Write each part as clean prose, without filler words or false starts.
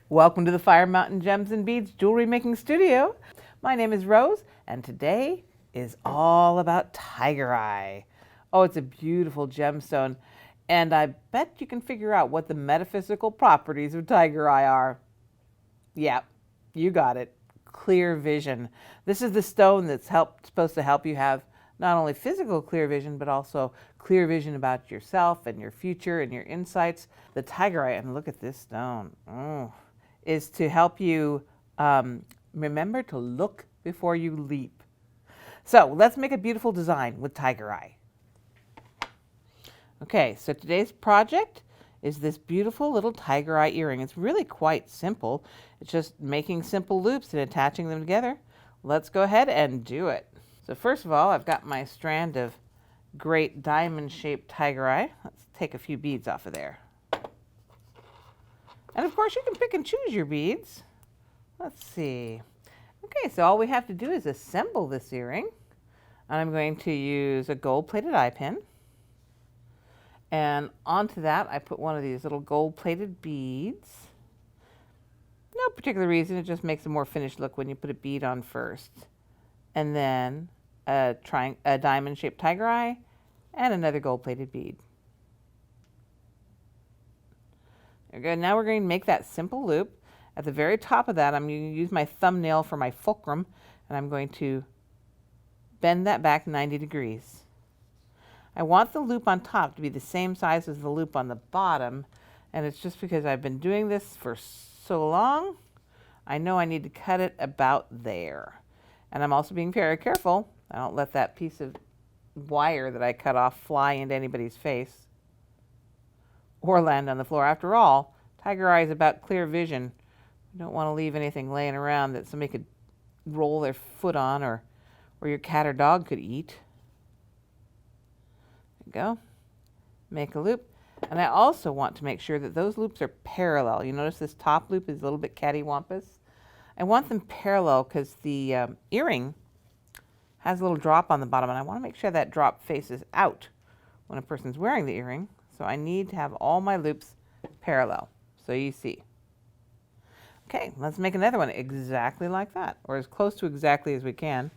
Welcome to the Fire Mountain Gems and Beads Jewelry Making Studio. My name is Rose, and today is all about Tigereye. Oh, it's a beautiful gemstone, and I bet you can figure out what the metaphysical properties of Tigereye are. Yeah, you got it. Clear vision. This is the stone that's supposed to help you have not only physical clear vision, but also clear vision about yourself and your future and your insights. The Tigereye, and look at this stone. Is to help you remember to look before you leap. So let's make a beautiful design with Tigereye. Okay, so today's project is this beautiful little Tigereye earring. It's really quite simple. It's just making simple loops and attaching them together. Let's go ahead and do it. So first of all, I've got my strand of great diamond-shaped Tigereye. Let's take a few beads off of there. And of course, you can pick and choose your beads. Let's see. Okay, so all we have to do is assemble this earring. And I'm going to use a gold-plated eye pin. And onto that, I put one of these little gold-plated beads. No particular reason, it just makes a more finished look when you put a bead on first. And then a diamond-shaped Tigereye and another gold-plated bead. Good. Now we're going to make that simple loop. At the very top of that, I'm going to use my thumbnail for my fulcrum, and I'm going to bend that back 90 degrees. I want the loop on top to be the same size as the loop on the bottom, and it's just because I've been doing this for so long, I know I need to cut it about there. And I'm also being very careful. I don't let that piece of wire that I cut off fly into anybody's face or land on the floor. After all, Tigereye is about clear vision. You don't want to leave anything laying around that somebody could roll their foot on or your cat or dog could eat. There you go. Make a loop. And I also want to make sure that those loops are parallel. You notice this top loop is a little bit cattywampus. I want them parallel because the earring has a little drop on the bottom, and I want to make sure that drop faces out when a person's wearing the earring. So I need to have all my loops parallel, so you see. Okay, let's make another one exactly like that, or as close to exactly as we can.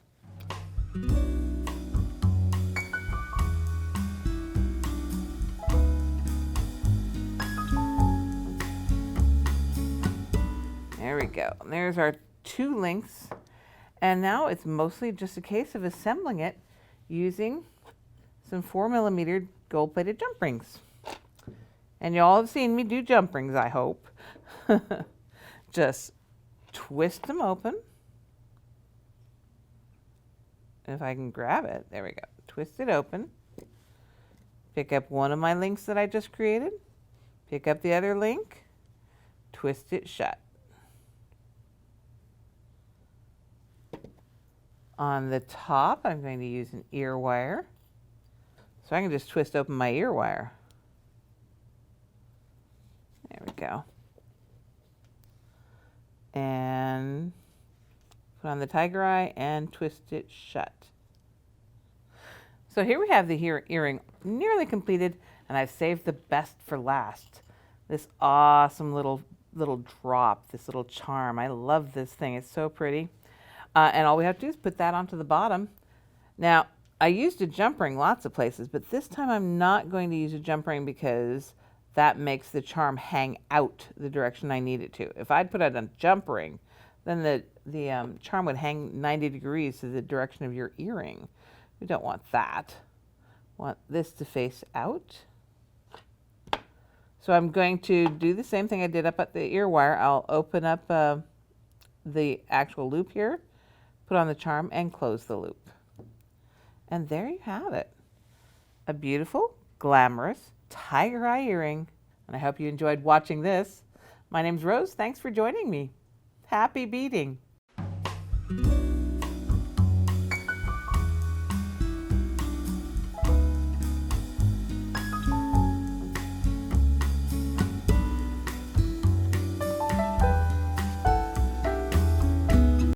There we go. There's our two links. And now it's mostly just a case of assembling it using some 4mm gold-plated jump rings. And you all have seen me do jump rings, I hope. Just twist them open. If I can grab it, there we go. Twist it open. Pick up one of my links that I just created. Pick up the other link. Twist it shut. On the top, I'm going to use an ear wire. So I can just twist open my ear wire. There we go. And put on the Tigereye and twist it shut. So here we have the earring nearly completed, and I've saved the best for last. This awesome little drop, this little charm. I love this thing. It's so pretty. And all we have to do is put that onto the bottom. Now, I used a jump ring lots of places, but this time I'm not going to use a jump ring because that makes the charm hang out the direction I need it to. If I'd put out a jump ring, then the charm would hang 90 degrees to the direction of your earring. We don't want that. We want this to face out. So I'm going to do the same thing I did up at the ear wire. I'll open up the actual loop here, put on the charm, and close the loop. And there you have it. A beautiful, glamorous Tigereye earring. And I hope you enjoyed watching this. My name's Rose. Thanks for joining me. Happy beading.